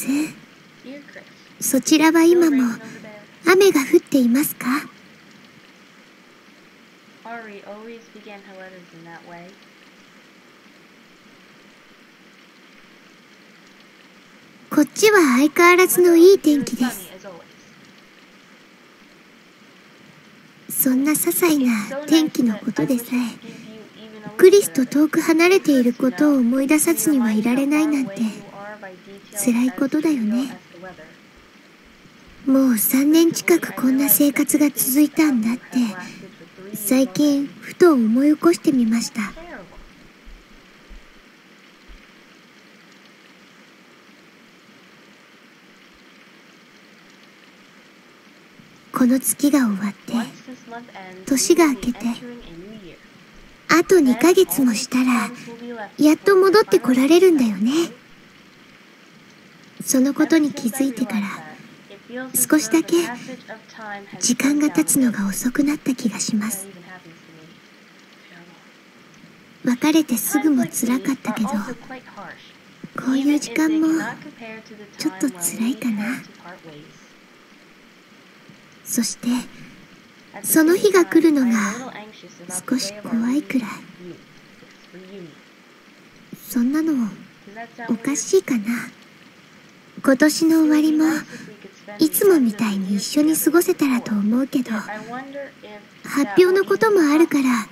ス。そちらは今も雨が降っていますか？こっちは相変わらずのいい天気です。そんな些細な天気のことでさえ、クリスと遠く離れていることを思い出さずにはいられないなんて、辛いことだよね。もう3年近くこんな生活が続いたんだって、最近ふと思い起こしてみました。この月が終わって、年が明けて、あと2ヶ月もしたら、やっと戻ってこられるんだよね。そのことに気づいてから、少しだけ時間が経つのが遅くなった気がします。別れてすぐも辛かったけど、こういう時間もちょっと辛いかな。そしてその日が来るのが少し怖いくらい。そんなのおかしいかな。今年の終わりもいつもみたいに一緒に過ごせたらと思うけど、発表のこともあるから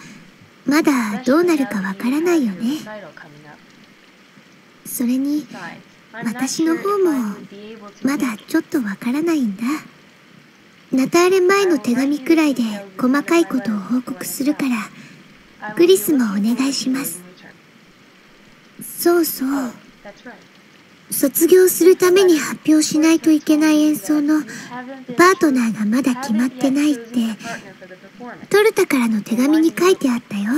まだどうなるかわからないよね。それに私の方もまだちょっとわからないんだ。ナターレ前の手紙くらいで細かいことを報告するから、クリスもお願いします。そうそう。卒業するために発表しないといけない演奏のパートナーがまだ決まってないって、トルタからの手紙に書いてあったよ。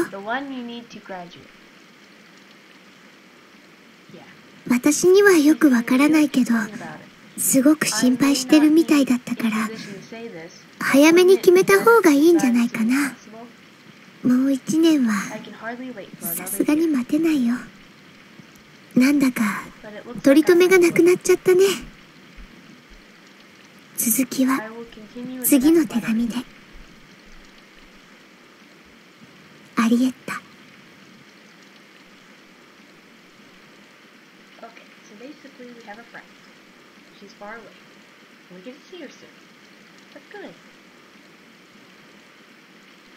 私にはよくわからないけど、すごく心配してるみたいだったから、早めに決めた方がいいんじゃないかな。もう1年はさすがに待てないよ。なんだか取り留めがなくなっちゃったね。続きは次の手紙で。アリエッタ。She's far away. We get to see her soon. That's good.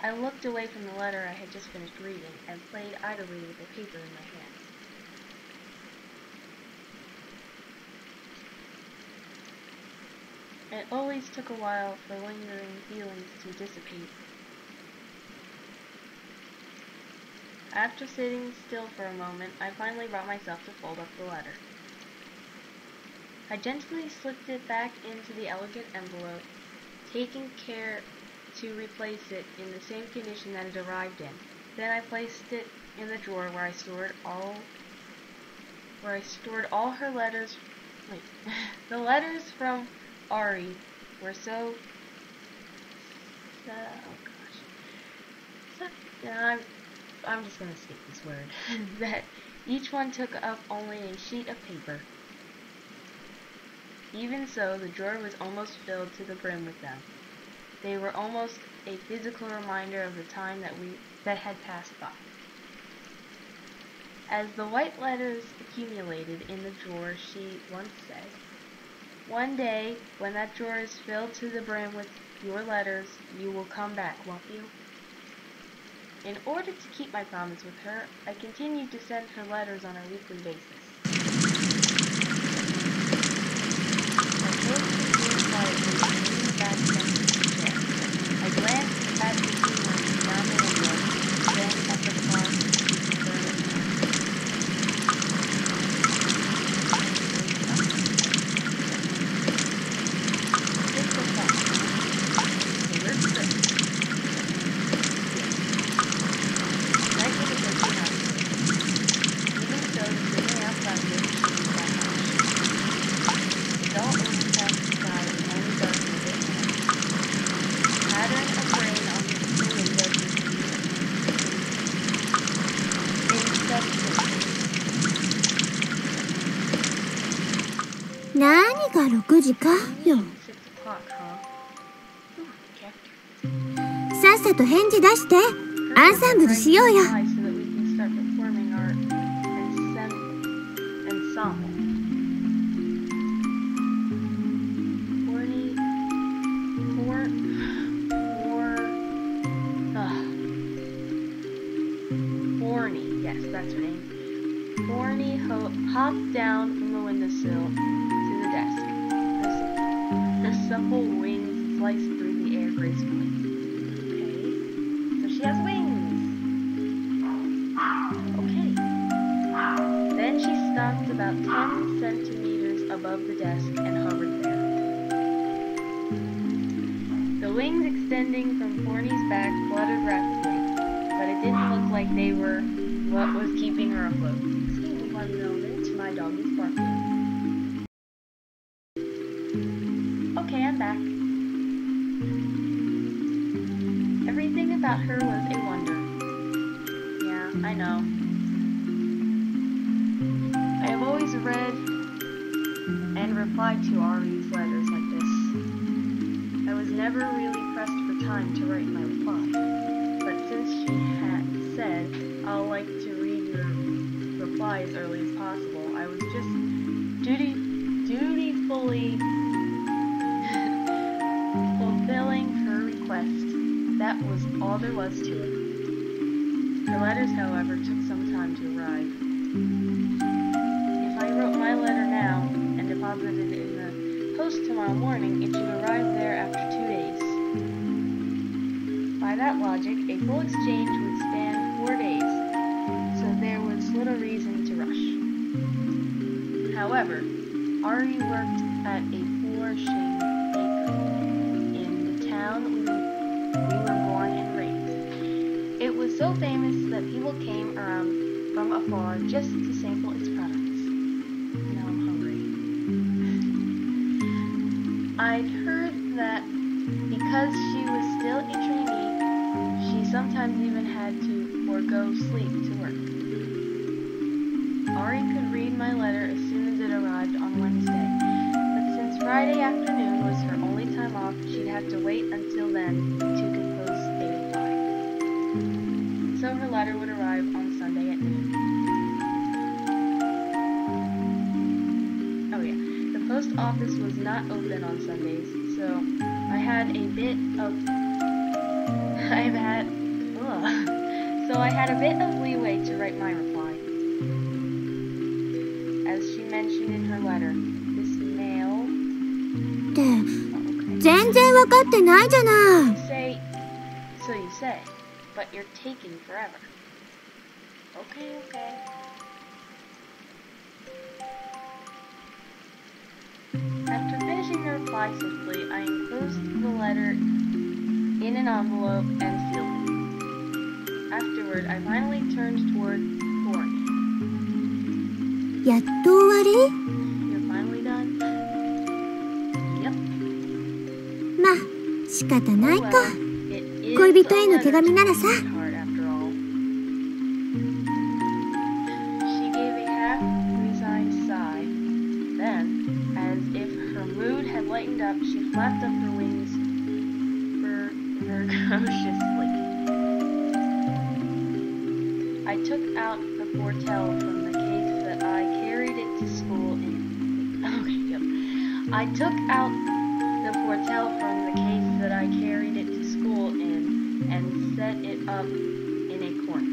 I looked away from the letter I had just finished reading and played idly with the paper in my hands. It always took a while for lingering feelings to dissipate. After sitting still for a moment, I finally brought myself to fold up the letter. I gently slipped it back into the elegant envelope, taking care to replace it in the same condition that it arrived in. Then I placed it in the drawer where I stored all her letters. Wait, the letters from Ari were so I'm just gonna skip this word. That each one took up only a sheet of paper. Even so, the drawer was almost filled to the brim with them. They were almost a physical reminder of the time that had passed by. As the white letters accumulated in the drawer, she once said, "One day, when that drawer is filled to the brim with your letters, you will come back, won't you?" In order to keep my promise with her, I continued to send her letters on a weekly basis. I glanced at the scenery down the window, then at the park with the burning This was that. The word trip. Night was approaching rapidly. Even so, the scenery outside didn't change that much. The dull overcast sky was only dark a bit more. The pattern of rain on the 6時かよ。6 o'clock, huh? Ooh, character. さっさと返事出して。アンサンブルしようよ。So that we can start performing our ensemble. Horny, yes, that's her name. Horny hopped down from the windowsill to the desk. Her supple wings sliced through the air gracefully. Okay, so she has wings. Okay. Then she stopped about 10 centimeters above the desk and hovered there. The wings extending from Horny's back fluttered rapidly, but it didn't look like they were what was keeping her afloat. Excuse me 1 moment, my dog is barking. Okay, I'm back. Everything about her was a wonder. Yeah, I know. I have always read and replied to Ari's letters like this. I was never really pressed for time to write my reply, but since she had said, "I'll like to read your reply as early as possible," I was just dutifully fulfilling her request. That was all there was to it. Her letters, however, took some time to arrive. If I wrote my letter now and deposited it in the post tomorrow morning, it should arrive there after 2 days. By that logic, a full exchange would span 4 days, so there was little reason to rush. However, Ari worked at a flourishing bakery in the town we were born and raised. It was so famous that people came around from afar just to sample its products. Now I'm hungry. I'd heard that because she was still a trainee, she sometimes even had to forego sleep to work. Ari could read my letter as soon as it arrived on Wednesday, but since Friday afternoon was her only time off, she'd have to wait until then to compose a reply. So her letter would arrive on Sunday at noon. Oh yeah, the post office was not open on Sundays, so I had a bit of leeway to write my reply. As she mentioned in her letter, this mail... 全然わかってないじゃない。 So you say, but you're taking forever. Okay. After finishing the reply swiftly, I enclosed the letter in an envelope and sealed it. Afterward, I finally turned toward Horny. やっと終わり? You're finally done? Yep. まあ、仕方ないか。 恋人への手紙ならさ。 She gave a half-resigned sigh. Then, as if her mood had lightened up, she flapped up her wings ferociously. I took out the foretell from the case that I carried it to school in. I took out the foretell from the case that I carried it to school in and set it up in a corner.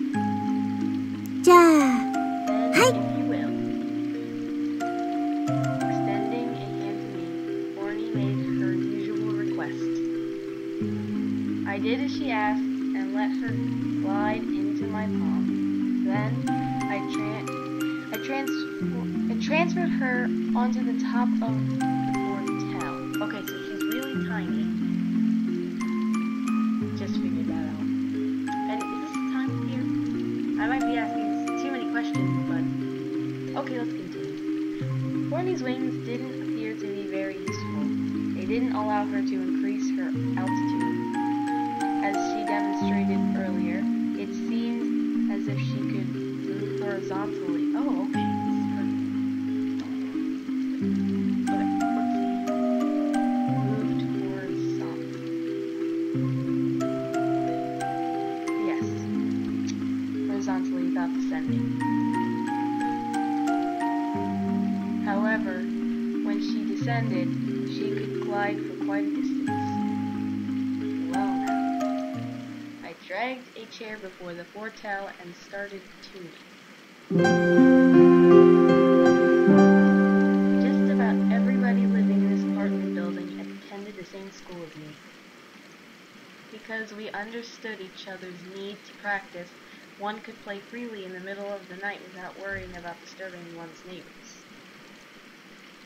じゃあ、 Then, はい。 if you will. Extending a hand to me, Horny made her usual request. I did as she asked and let her glide into my palm. Then I transferred her onto the top of the foretell. Okay, so she's really tiny. Just figured that out. And is this time here? I might be asking too many questions, but okay, let's continue. Horny's wings didn't appear to be very useful. They didn't allow her to increase her altitude. As she demonstrated earlier, it seemed as if she could move horizontally. Oh, okay. This is perfect. Okay, let's see. ascending. However, when she descended, she could glide for quite a distance. Well now, I dragged a chair before the foretell and started tuning. Just about everybody living in this apartment building attended the same school as me. Because we understood each other's need to practice, one could play freely in the middle of the night without worrying about disturbing one's neighbors.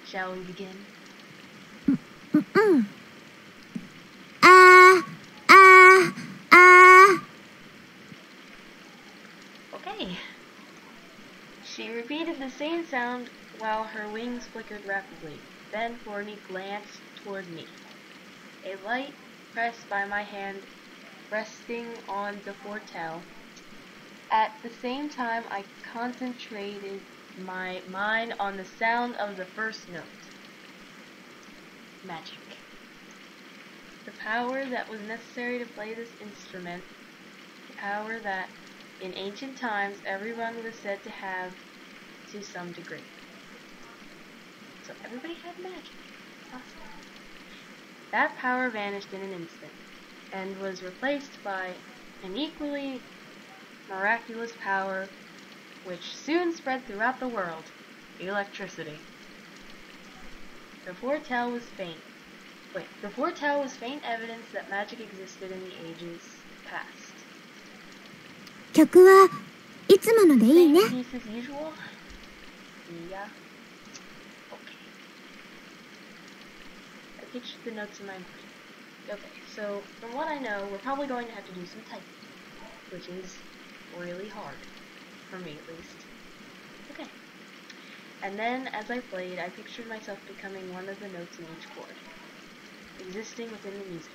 Shall we begin? Okay. She repeated the same sound while her wings flickered rapidly. Then Forney glanced toward me. A light pressed by my hand resting on the foretell. At the same time, I concentrated my mind on the sound of the first note. Magic. The power that was necessary to play this instrument, the power that in ancient times everyone was said to have to some degree. So everybody had magic. Awesome. That power vanished in an instant and was replaced by an equally miraculous power which soon spread throughout the world: electricity. The foretell was faint evidence that magic existed in the ages past. 曲はいつものでいいね。 Same piece as usual? Yeah. Okay. I pictured the notes in my mind. Okay, so from what I know, we're probably going to have to do some typing, which is really hard. For me, at least. Okay. And then, as I played, I pictured myself becoming one of the notes in each chord, existing within the music.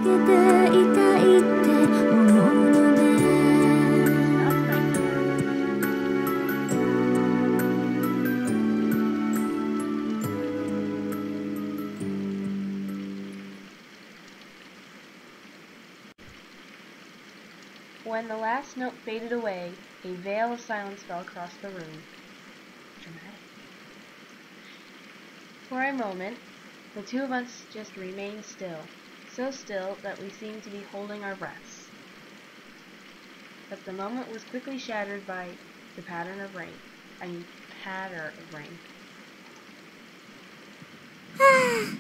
When the last note faded away, a veil of silence fell across the room. Dramatic. For a moment, the two of us just remained still, so still that we seemed to be holding our breaths. But the moment was quickly shattered by the patter of rain. Ah,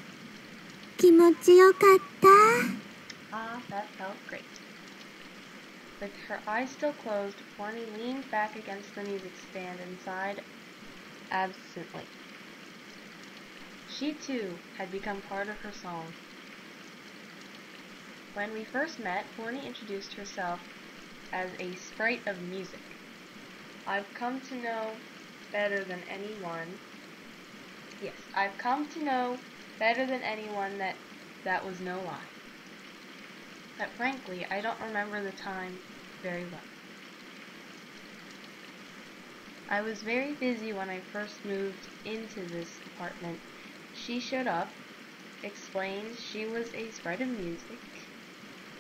気持ちよかった。Ah, that felt great. With her eyes still closed, Forney leaned back against the music stand and sighed absently. She too had become part of her song. When we first met, Forney introduced herself as a sprite of music. I've come to know better than anyone that was no lie. But frankly, I don't remember the time very well. I was very busy when I first moved into this apartment. She showed up, explained she was a sprite of music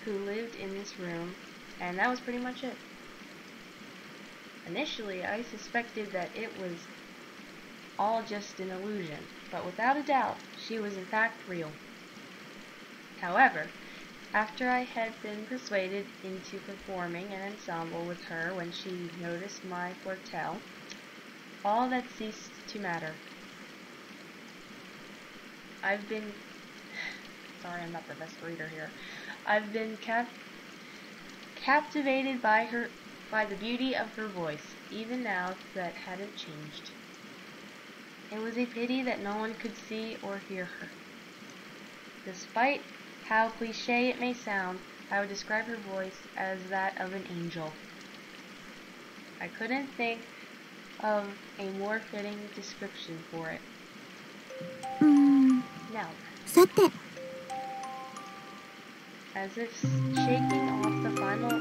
who lived in this room, and that was pretty much it. Initially, I suspected that it was all just an illusion, but without a doubt, she was in fact real. However, after I had been persuaded into performing an ensemble with her when she noticed my flirtelle, all that ceased to matter. Sorry, I'm not the best reader here. I've been captivated by the beauty of her voice, even now that hadn't changed. It was a pity that no one could see or hear her. Despite how cliché it may sound, I would describe her voice as that of an angel. I couldn't think of a more fitting description for it. Now, さて、 as if shaking off the final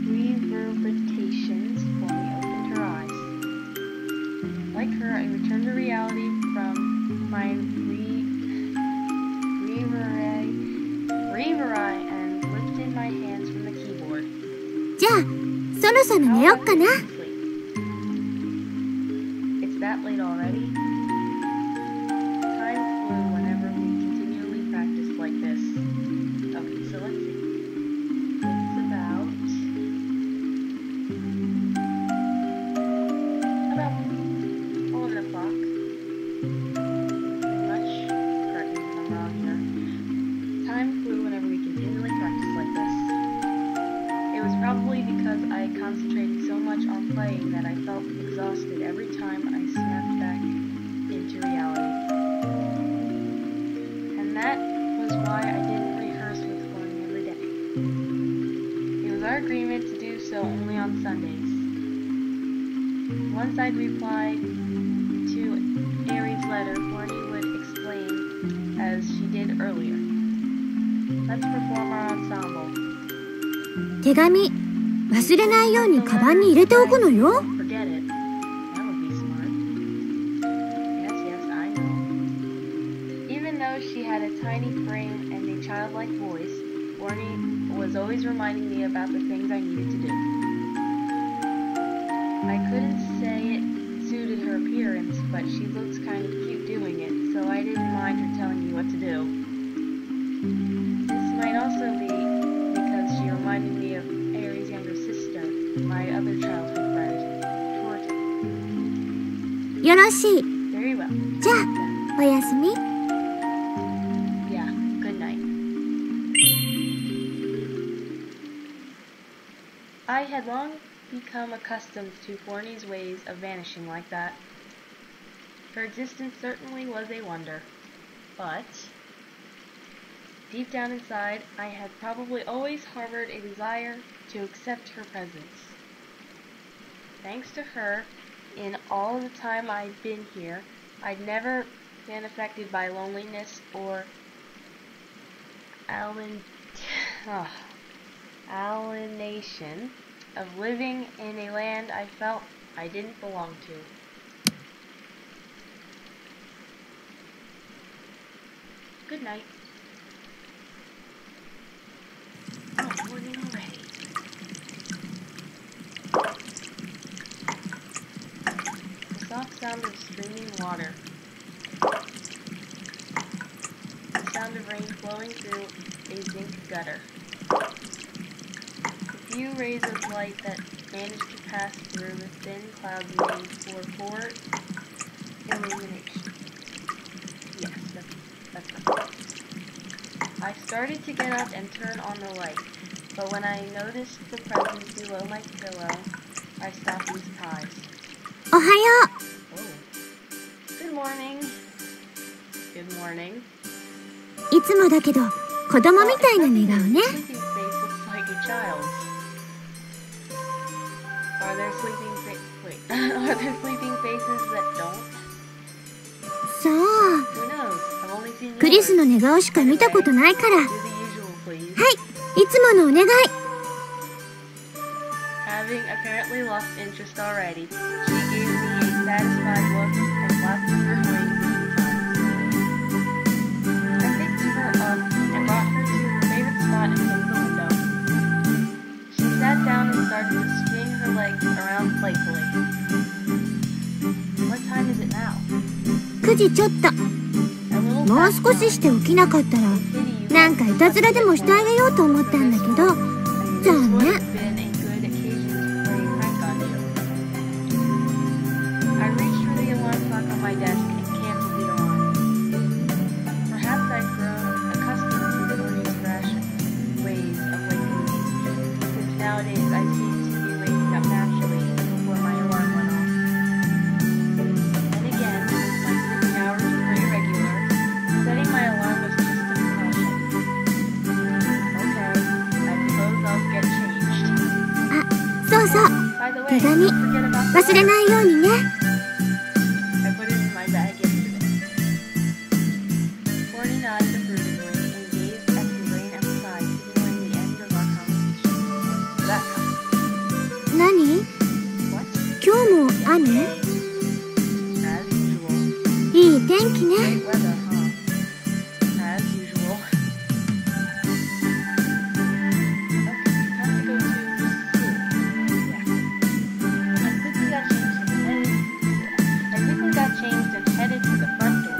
reverberations, Bonnie opened her eyes. Like her, I returned to reality from my reverie and lifted my hands from the keyboard. じゃあ、そろそろ寝よっかな。 It's that late already? Time flew whenever we continually practiced like this. Okay, so let's see. It's about 11 o'clock. Pretty much. Correct me if I'm wrong here. Time flew whenever we continually practiced like this. It was probably because I concentrated so much on playing that I felt exhausted every time I snapped back into reality. And that was why I didn't rehearse with Bonnie every day. It was our agreement to do so only on Sundays. Once I'd replied to Aries' letter, Bonnie would explain, as she did earlier. Let's perform our ensemble. 手紙、忘れないようにカバンに入れておくのよ。 Forget it. That would be smart. Yes, I know. Even though she had a tiny frame and a childlike voice, Bonnie was always reminding me about the things I needed to do. I couldn't say it suited her appearance, but she looks kind of cute doing it, so I didn't mind her telling me what to do. This might also be because she reminded me of Aries' younger sister, my other childhood friend, Torta. よろしい。 Very well. じゃあ、おやすみ。 Yeah, good night. I had long become accustomed to Forney's ways of vanishing like that. Her existence certainly was a wonder, but deep down inside, I had probably always harbored a desire to accept her presence. Thanks to her, in all the time I'd been here, I'd never been affected by loneliness or alienation of living in a land I felt I didn't belong to. Good night. Oh, morning already. The soft sound of streaming water. The sound of rain flowing through a zinc gutter. The few rays of light that managed to pass through the thin clouds made for poor illumination. Yes, that's right. I started to get up and turn on the light, but when I noticed the presence below my pillow, I stopped in surprise. Ohayo! Oh. Good morning. Good morning. いつもだけど、子供みたいな寝顔ね。 Sleeping face looks like a child's. Are there sleeping Are there sleeping faces that don't? さあ、 Who knows? I've only seen クリス yours. の寝顔しか見たことないから。は Do the usual, please. い、いつものお願い。 Having apparently lost interest already, she gave me a satisfied look and flapped her wings a few times. I picked her up and brought her to her favorite spot in front of the window. She sat down and started to swing her legs around playfully. What time is it now? 9時ちょっと。 A little もう past 少しして起きなかったら、 nine. Pity you なんかいたずらでもしてあげようと思ったんだけど、 I mean, じゃあ this would ね。 have been a good occasion to play a prank on you. I reached for the alarm clock on my desk and canceled the alarm. Perhaps I've grown accustomed to the morning's rash ways of waking me, since nowadays I seem to be waking up naturally before my alarm went off. And again, my sleeping hours were pretty regular. Setting my alarm was just a precaution. Okay, I suppose I'll get changed. あ、そうそう。 By the way, 手紙 don't forget about the 忘れ letter. ないようにね。 I put it in my bag yesterday. Forty nodded approvingly and gazed at the rain outside, signaling the end of our conversation. That何？ what? 今日も雨？ As usual. いい天気ね。 Great weather, huh? As usual. Okay, time to go to school. Yeah. I quickly got changed and headed to the front door. I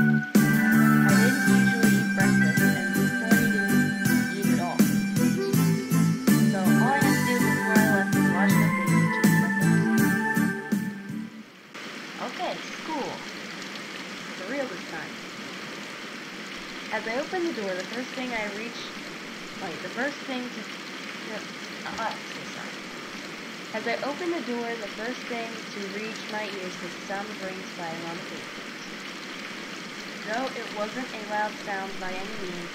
didn't usually eat breakfast, and this morning didn't eat at all. So all I had to do before I left was wash my face and change my clothes. Okay, school. For real this time. As I opened the door, the first thing to As I opened the door, the first thing to reach my ears was the sound of rain splattering on the pavement. No, it wasn't a loud sound by any means.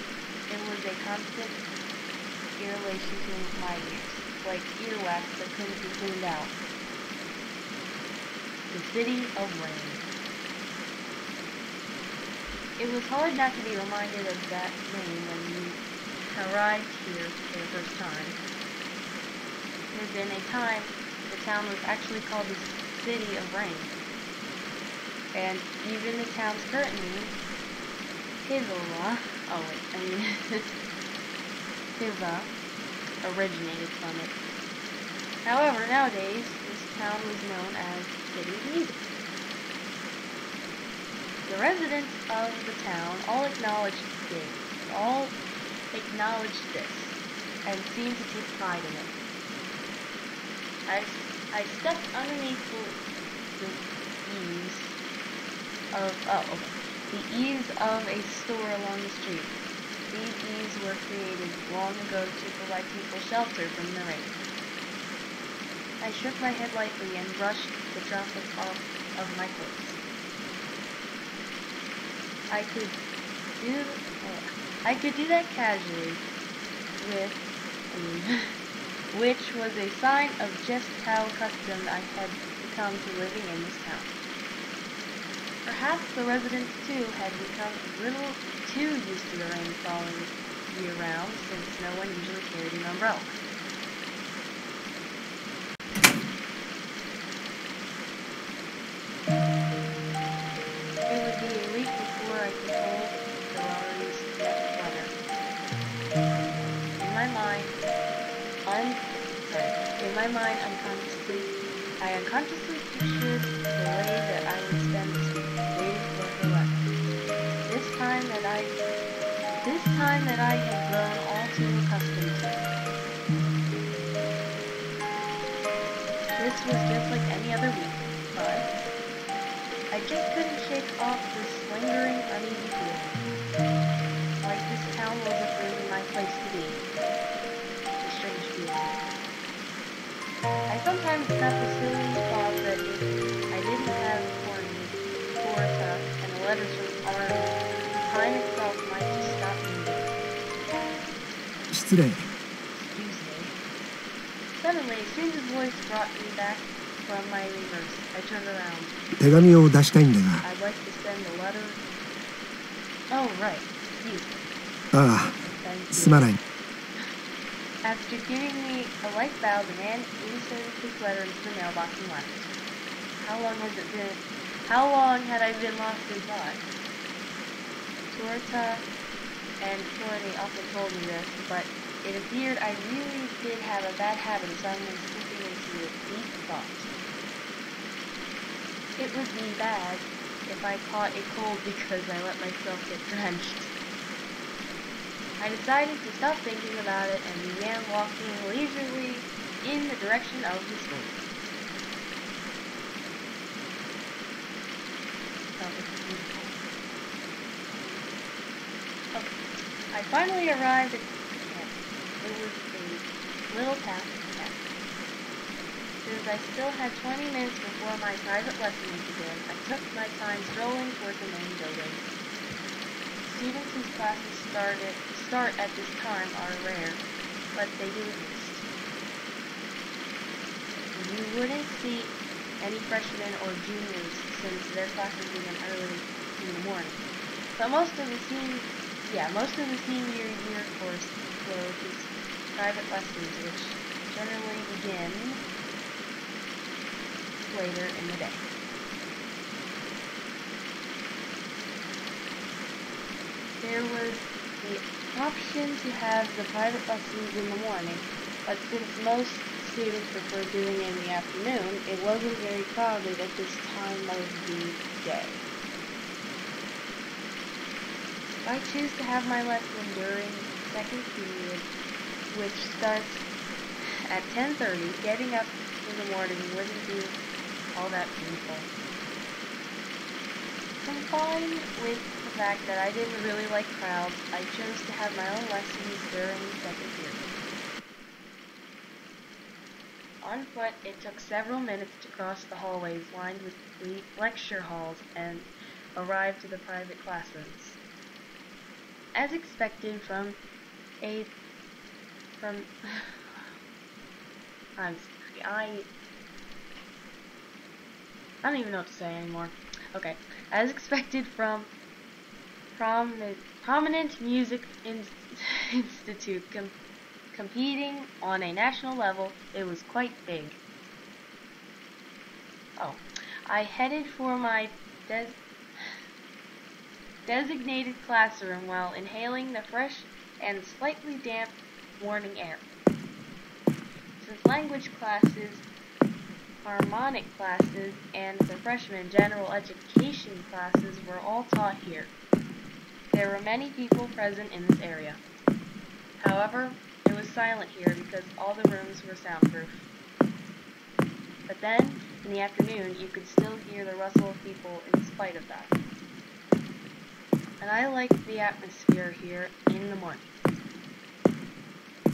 It was a constant irritation to my ears, like earwax that couldn't be cleaned out. The City of Rain. It was hard not to be reminded of that name when you arrived here for the first time. There had been a time the town was actually called the City of Rain. And even the town's current name, Hiva, originated from it. However, nowadays, this town was known as City of Music. The residents of the town all acknowledged this, and seemed to take pride in it. I stepped underneath the eaves of a store along the street. These eaves were created long ago to provide people shelter from the rain. I shook my head lightly and brushed the droplets off of my clothes. I could do that casually, which was a sign of just how accustomed I had become to living in this town. Perhaps the residents too had become a little too used to the rain falling be around since no one usually carried an umbrella. It would be a week before I could hold the lottery's next letter. In my mind, I unconsciously pictured the way that I would spend this week, waiting for her letter. This time that I had grown all too accustomed to. This was just like any other week, but I just couldn't shake off this lingering uneasy feeling. Like this town wasn't really my place to be. A strange feeling. I sometimes had the silly thought that if I didn't have Korta, and the letters from Army, time itself might just stop moving. 失礼。 Excuse me. Suddenly, a stranger's voice brought me back from my reverse. I turned around. 手紙を出したいんだが。 I'd like to send a letter. Oh, right. Excuse me. ああ、 Thank すまない。 you. After giving me a light bow, the man inserted his letter into the mailbox and left. How long had I been lost in thought? Torta and Cordy often told me this, but it appeared I really did have a bad habit of suddenly slipping into a deep thought. It would be bad if I caught a cold because I let myself get drenched. I decided to stop thinking about it and began walking leisurely in the direction of the school. That was beautiful. Okay. I finally arrived at the campus. It was a Ltashap campus. Since I still had 20 minutes before my private lesson would begin, I took my time strolling toward the main building. Students whose classes start at this time are rare, but they do exist. You wouldn't see any freshmen or juniors since their classes begin early in the morning. But most of the senior year course load is private lessons, which generally begin later in the day. There was the option to have the private lessons in the morning, but since most students prefer doing it in the afternoon, it wasn't very crowded at this time of the day. If I choose to have my lesson during second period, which starts at 10:30, getting up in the morning wouldn't be all that painful. Combined with the fact that I didn't really like crowds, I chose to have my own lessons during second period. On foot, it took several minutes to cross the hallways lined with lecture halls and arrive to the private classrooms. As expected from I'm sorry, I don't even know what to say anymore. Okay, as expected from prominent music institute competing on a national level, it was quite big. Oh, I headed for my designated classroom while inhaling the fresh and slightly damp morning air. Since language classes, harmonic classes, and for freshmen general education classes were all taught here, there were many people present in this area. However, it was silent here because all the rooms were soundproof. But then, in the afternoon, you could still hear the rustle of people in spite of that. And I liked the atmosphere here in the morning.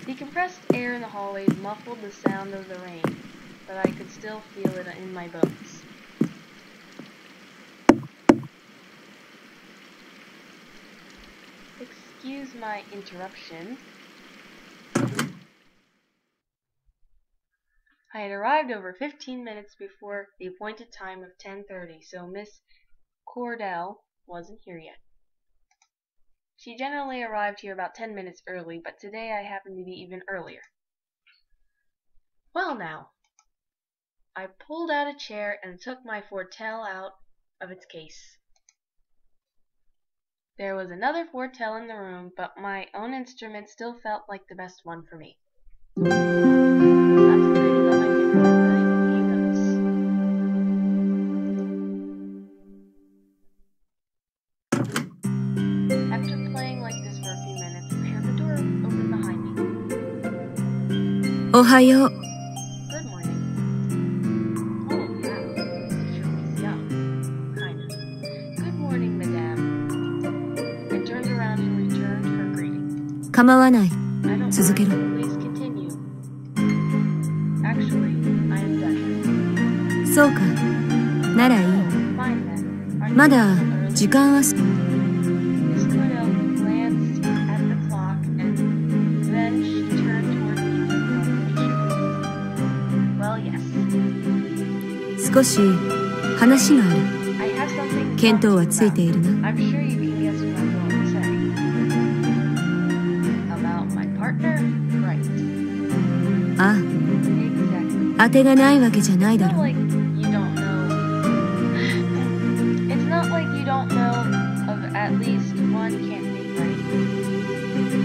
The compressed air in the hallways muffled the sound of the rain, but I could still feel it in my bones. Excuse my interruption. I had arrived over 15 minutes before the appointed time of 10:30, so Miss Cordell wasn't here yet. She generally arrived here about 10 minutes early, but today I happened to be even earlier. Well now, I pulled out a chair and took my fortell out of its case. There was another fortell in the room, but my own instrument still felt like the best one for me. Concentrating on my fingers and playing a few notes. After playing like this for a few minutes, I heard the door open behind me. Ohayo. Good morning. Oh, wow. This room is young. Kinda. Good morning, madame. I turned around and returned her greeting. 構わない。 I don't 続けろ。 mind. Please continue. Actually, I am done. そうか。ならいい。 Oh, fine then. Aren't you まだ a little early? 時間は Miss Cordell glanced at the clock and then she turned toward me with confirmation. Well, yes. 少し話がある。 I have something to 見 talk 当 to は you ついて about. いるな。 I'm sure you can guess what I'm going to say. About my partner? Right. あ Exactly. あ、当てがないわけじゃない It's だ not ろ。 like you don't know. It's not like you don't know of at least one candidate, right?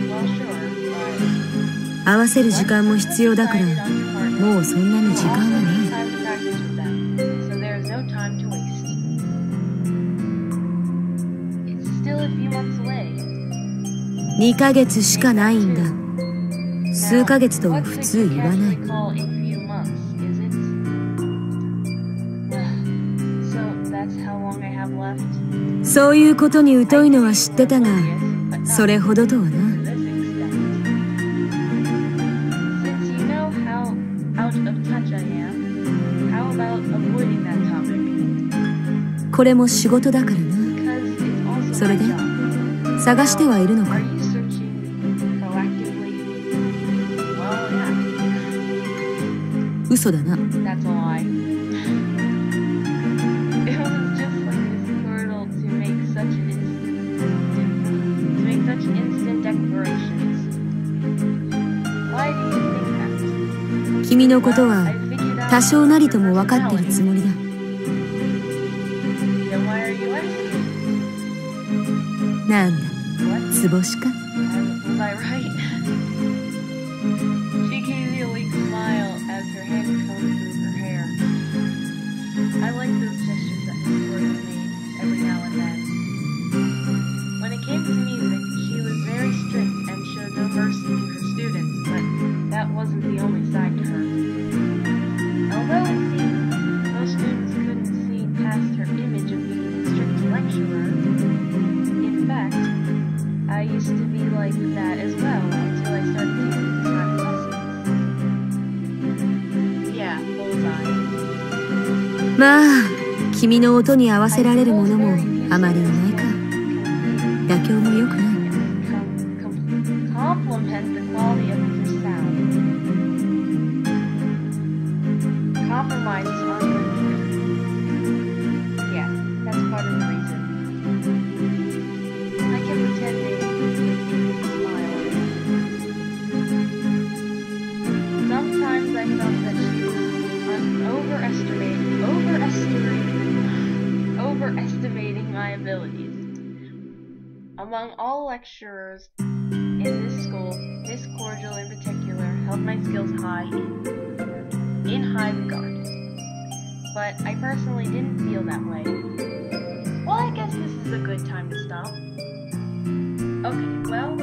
Well, sure, but 合わせる時間も必要だから、 decided on your partner. もうそんなに時間は Also な need い。 time to practice with them, so there is no time to waste. It's still a few months away. 2ヶ月しかないんだ。数ヶ月とは What 普 could 通 you 言わない。 casually call a few months, is it? So that's how long I have left? そういうことに疎いのは知ってたが、 But not それほどとはな。 to this extent. Since you know how out of touch I am, how about avoiding that topic? これも仕事だからな。 Because it's also そ my れで job. 探してはいるの Are か。 you searching proactively? Well, yeah. 嘘だな。 That's a lie. It was just like Miss Squirtle to make such instant declarations. Why do you think that? 君のことは I figured out 多少なりとも your 分かってるつ personality. もりだ。 Then why are you asking? なんだ、 What? 図星か。 Was I right? She gave me a weak smile as her hand combed through her hair. I like those gestures that Miss Gordon made every now and then. When it came to music, she was very strict and showed no mercy to her students, but that wasn't the only side to her. Although it seemed most students couldn't see past her image of being a strict lecturer, in fact, I used to be like that as well until I started taking private lessons. Yeah, bullseye. まあ、君の音に合わせられるものもあまりないか。妥協も良くない。Compliment the quality of your sound. Compromises aren't good either. Yeah, that's part of the reason. I kept pretending to smile. Sometimes I felt that she was overestimating my abilities. Among all lecturers in this school, Miss Cordial in particular held my skills in high regard. But I personally didn't feel that way. Well, I guess this is a good time to stop. Okay, well,